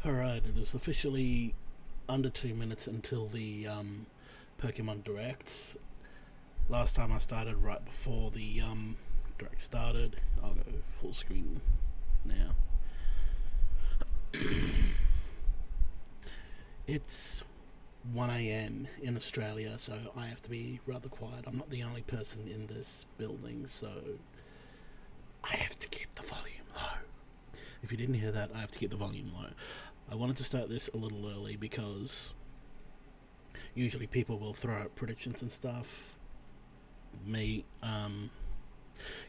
Alright, it is officially under 2 minutes until the Pokemon Direct. Last time I started right before the Direct started. I'll go full screen now. It's 1 a.m. in Australia, so I have to be rather quiet. I'm not the only person in this building, so I have to keep the volume low. If you didn't hear that, I have to keep the volume low. I wanted to start this a little early because usually people will throw out predictions and stuff. Me,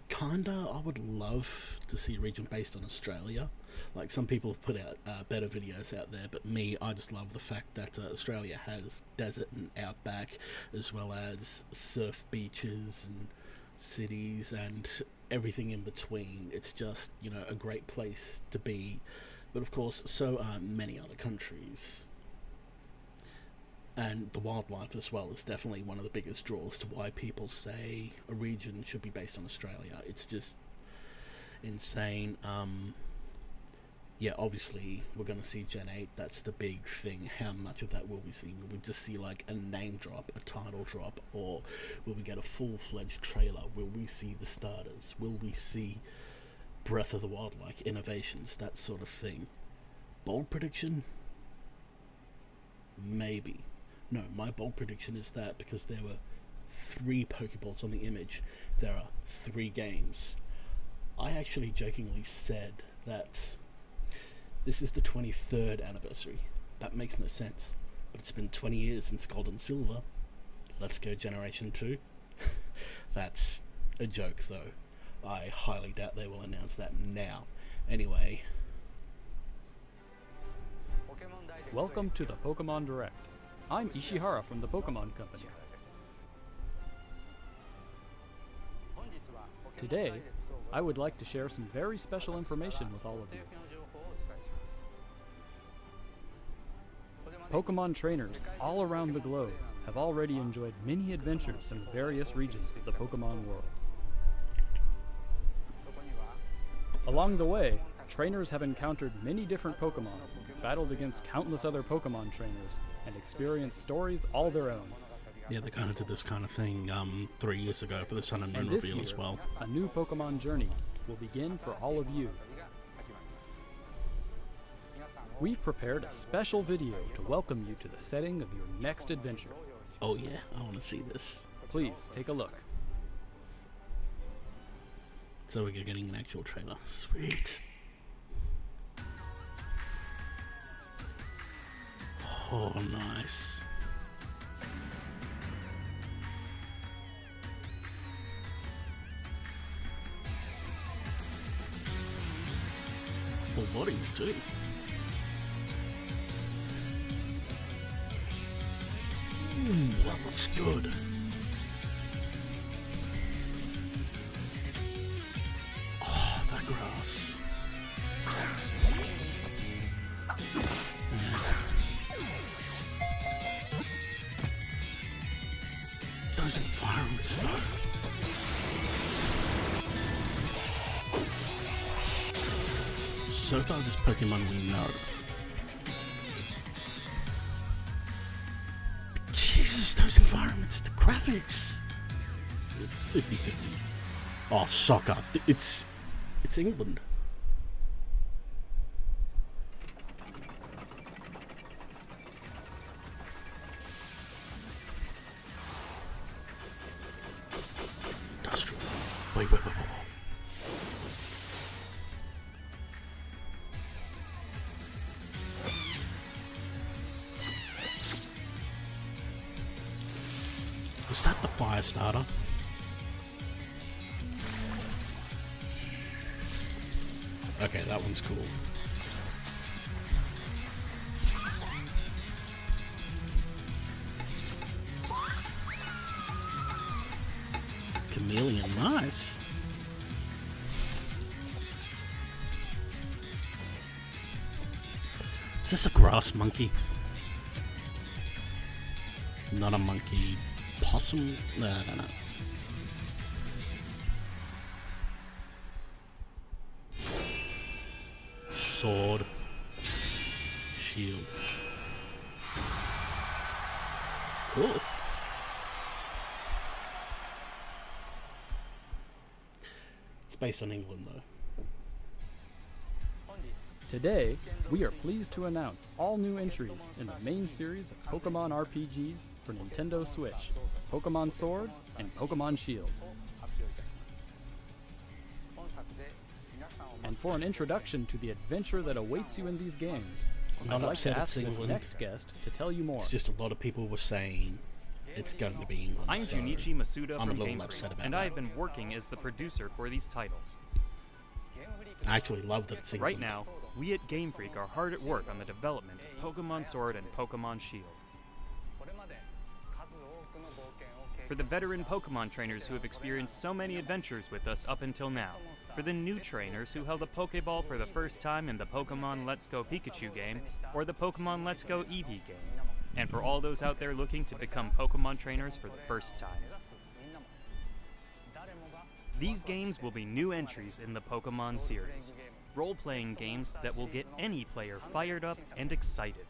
kinda, I would love to see a region based on Australia. Like, some people have put out better videos out there, but me, I just love the fact that Australia has desert and outback, as well as surf beaches and cities and everything in between. It's just, a great place to be. But of course, so are many other countries. And the wildlife as well is definitely one of the biggest draws to why people say a region should be based on Australia. It's just insane. Yeah, obviously we're going to see Gen 8. That's the big thing. How much of that will we see? Will we just see like a name drop, a title drop, or will we get a full-fledged trailer? Will we see the starters? Will we see Breath of the Wild like innovations, that sort of thing? Bold prediction? Maybe. No, my bold prediction is that because there were 3 Pokeballs on the image, there are 3 games. I actually jokingly said that this is the 23rd anniversary. That makes no sense. But it's been 20 years since Gold and Silver. Let's go Generation 2. That's a joke though. I highly doubt they will announce that now. Anyway. Welcome to the Pokemon Direct. I'm Ishihara from the Pokemon Company. Today, I would like to share some very special information with all of you. Pokemon trainers all around the globe have already enjoyed many adventures in various regions of the Pokemon world. Along the way, trainers have encountered many different Pokemon, battled against countless other Pokemon trainers, and experienced stories all their own. Yeah, they kind of did this kind of thing 3 years ago for the Sun and Moon And this reveal year, as well. a new Pokemon journey will begin for all of you. We've prepared a special video to welcome you to the setting of your next adventure. Oh yeah, I want to see this. Please take a look. So we're getting an actual trailer. Sweet. Oh, nice. Full bodies too. That looks good. Oh, that grass. Those environments though. So far this Pokemon we know. But Jesus, those environments, the graphics. It's 50-50. Oh, soccer. It's England. Industrial. Wait. Was that the fire starter? Okay, that one's cool. Chameleon, nice. Is this a grass monkey? Not a monkey. Possum? No, I don't know. sword. Shield. Cool. It's based on England, though. Today, we are pleased to announce all new entries in the main series of Pokemon RPGs for Nintendo Switch, Pokemon Sword and Pokemon Shield. And for an introduction to the adventure that awaits you in these games, I'm I'd not like to upset ask it's this England. next guest to tell you more. It's just a lot of people were saying it's going to be England. I'm so Junichi Masuda I'm a from little Game upset Freak, about and that. I've been working as the producer for these titles. I actually love that it's England. Right now, we at Game Freak are hard at work on the development of Pokemon Sword and Pokemon Shield. For the veteran Pokemon trainers who have experienced so many adventures with us up until now, for the new trainers who held a Pokeball for the first time in the Pokemon Let's Go Pikachu game, or the Pokemon Let's Go Eevee game, and for all those out there looking to become Pokemon trainers for the first time. These games will be new entries in the Pokemon series, role-playing games that will get any player fired up and excited.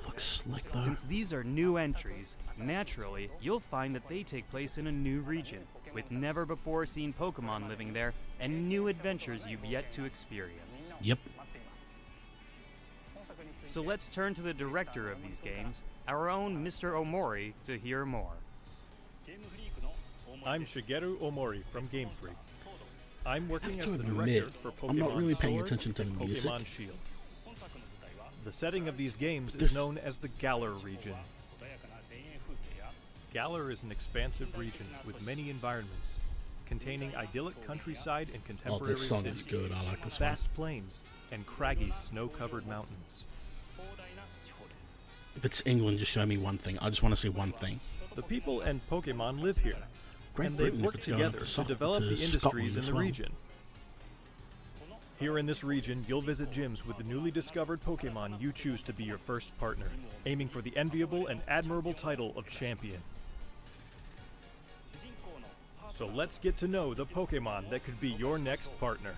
Looks slick, though. Since these are new entries, naturally, you'll find that they take place in a new region, with never-before-seen Pokemon living there, and new adventures you've yet to experience. Yep. So let's turn to the director of these games, our own Mr. Omori, to hear more. I'm Shigeru Omori from Game Freak. I'm working I as have the to director admit, for Pokemon I'm not really paying Sword attention to and the music. Pokemon Shield. The setting of these games This- is known as the Galar region. Galar is an expansive region with many environments, containing idyllic countryside and Oh, contemporary this song cities, is good. I like this one. vast plains, and craggy snow-covered mountains. If it's England, just show me one thing. I just want to see one thing. The people and Pokemon live here, Great and they Britain, if work it's going up together to to develop the Scotland industries in as the well. region. Here in this region, you'll visit gyms with the newly discovered Pokemon you choose to be your first partner, aiming for the enviable and admirable title of champion. So let's get to know the Pokemon that could be your next partner.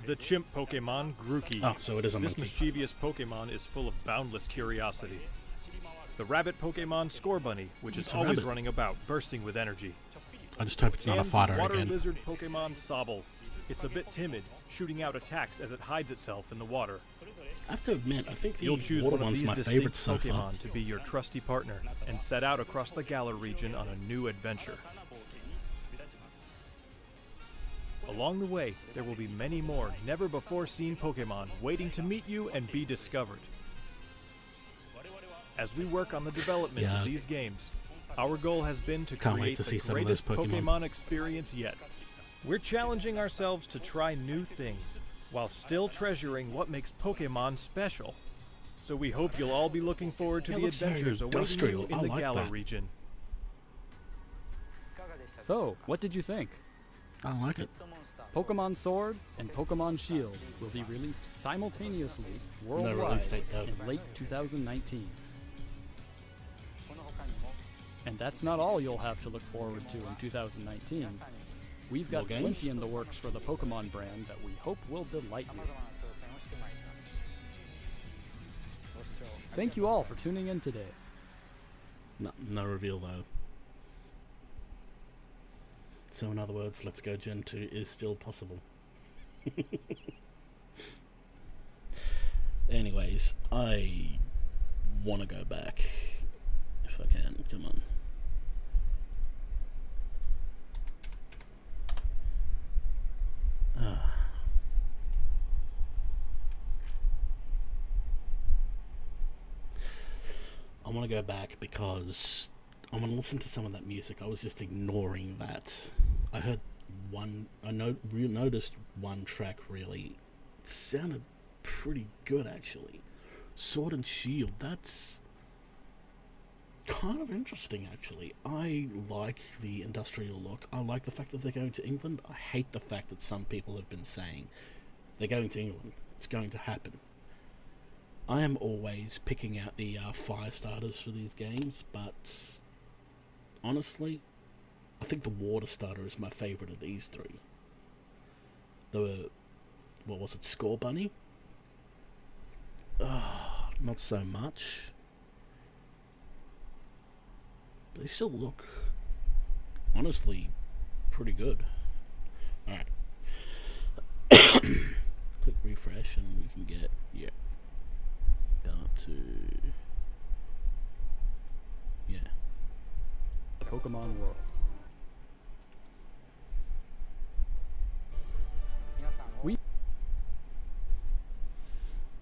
The chimp Pokemon, Grookey. Oh, so it is a This monkey. mischievous Pokemon is full of boundless curiosity. The rabbit Pokemon, Scorbunny, which is It's a always rabbit. running about, bursting with energy. I just hope it's not a And fighter the water again. lizard Pokemon Sobble. It's a bit timid, shooting out attacks as it hides itself in the water. I have to admit, I think the You'll choose water one of one's these my distinct favorite so far. Pokemon to be your trusty partner and set out across the Galar region on a new adventure. Along the way, there will be many more never-before-seen Pokemon waiting to meet you and be discovered. As we work on the development Yeah. of these games, our goal has been to Can't wait create to the see some of those greatest Pokemon. Pokemon experience yet. We're challenging ourselves to try new things, while still treasuring what makes Pokemon special. So we hope you'll all be looking forward to Yeah, it the looks very adventures awaiting industrial. you in I the like Galar that. region. So, what did you think? I like it. Pokemon Sword and Pokemon Shield will be released simultaneously worldwide release date, though. in late 2019. And that's not all you'll have to look forward to in 2019. We've got More games? plenty in the works for the Pokemon brand that we hope will delight you. Thank you all for tuning in today. No reveal though. So in other words, Let's Go Gen 2 is still possible. Anyways, I want to go back. If I can, come on. I want to go back because I want to listen to some of that music. I was just ignoring that. I heard one. I noticed one track really sounded pretty good actually. Sword and Shield. That's kind of interesting actually. I like the industrial look. I like the fact that they're going to England. I hate the fact that some people have been saying they're going to England. It's going to happen. I am always picking out the fire starters for these games, but honestly, I think the water starter is my favourite of these three. The what was it, Score Bunny? Not so much. But they still look, honestly, pretty good. Alright. Click refresh and we can get, yeah. Go up to, yeah. Pokemon World.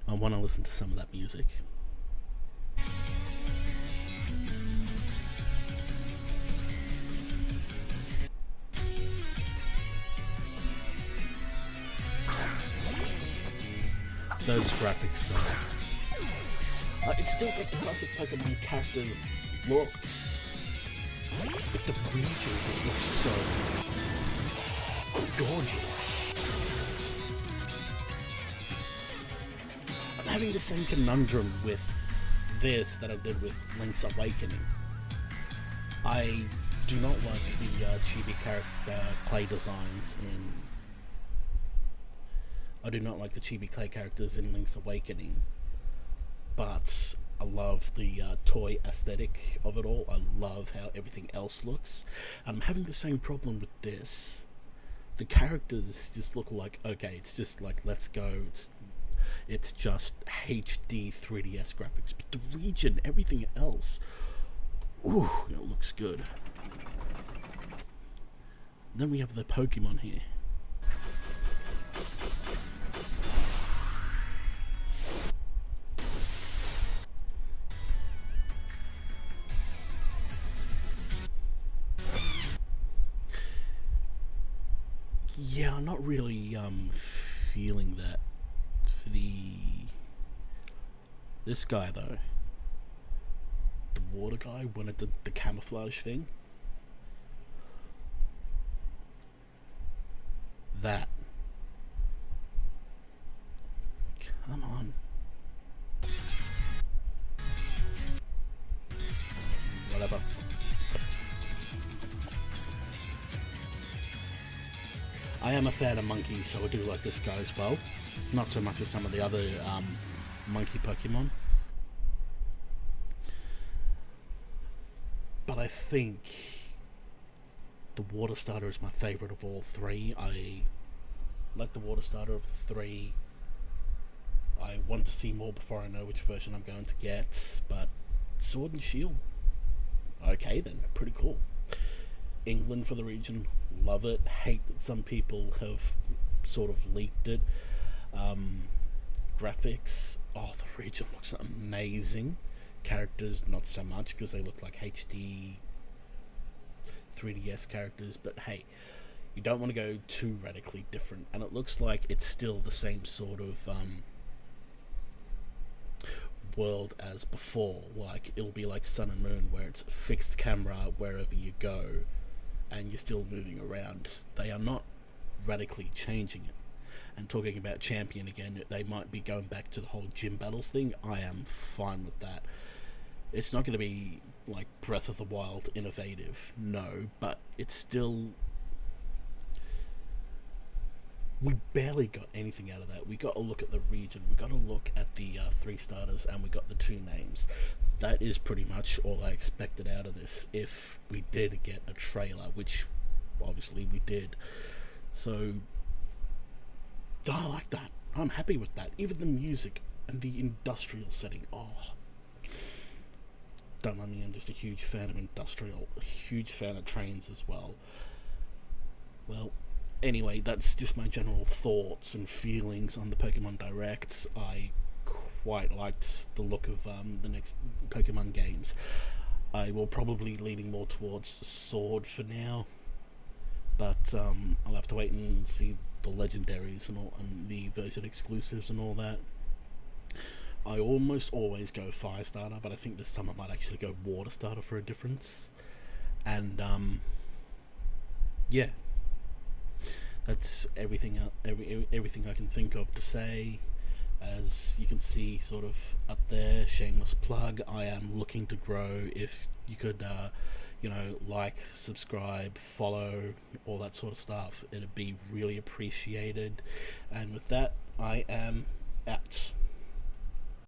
I want to listen to some of that music. Those graphics though. It's still got the classic Pokemon characters looks. But the region just looks so gorgeous. I'm having the same conundrum with this that I did with Link's Awakening. I do not like the chibi character clay designs in... I do not like the chibi clay characters in Link's Awakening, but I love the toy aesthetic of it all. I love how everything else looks. And I'm having the same problem with this. The characters just look like, okay, it's just like, let's go. It's just HD 3DS graphics. But the region, everything else, ooh, it looks good. Then we have the Pokemon here. Yeah, I'm not really feeling that for this guy though. The water guy, when it did the camouflage thing. That. Come on. Whatever. I am a fan of Monkey, so I do like this guy as well. Not so much as some of the other Monkey Pokemon. But I think the Water Starter is my favourite of all three. I like the Water Starter of the three. I want to see more before I know which version I'm going to get. But Sword and Shield, okay then, pretty cool. England for the region, love it. Hate that some people have sort of leaked it. Graphics, oh, the region looks amazing. Characters, not so much because they look like HD 3DS characters, but hey, you don't want to go too radically different. And it looks like it's still the same sort of world as before. Like, it'll be like Sun and Moon, where it's fixed camera wherever you go and you're still moving around. They are not radically changing it. And talking about Champion again, they might be going back to the whole gym battles thing. I am fine with that. It's not going to be like Breath of the Wild innovative, no, but it's still... We barely got anything out of that. We got to look at the region, we got to look at the 3 starters, and we got the 2 names. That is pretty much all I expected out of this, if we did get a trailer, which obviously we did. So I like that. I'm happy with that. Even the music and the industrial setting. Oh, don't mind me, I'm just a huge fan of industrial, a huge fan of trains as well. Well, anyway, that's just my general thoughts and feelings on the Pokemon Direct. I quite liked the look of the next Pokemon games. I will probably leaning more towards Sword for now, but I'll have to wait and see the legendaries and all, and the version exclusives and all that. I almost always go Fire Starter, but I think this time I might actually go Water Starter for a difference. And yeah, that's everything. Everything I can think of to say. As you can see, sort of up there, shameless plug. I am looking to grow. If you could, you know, like, subscribe, follow, all that sort of stuff, it'd be really appreciated. And with that, I am out.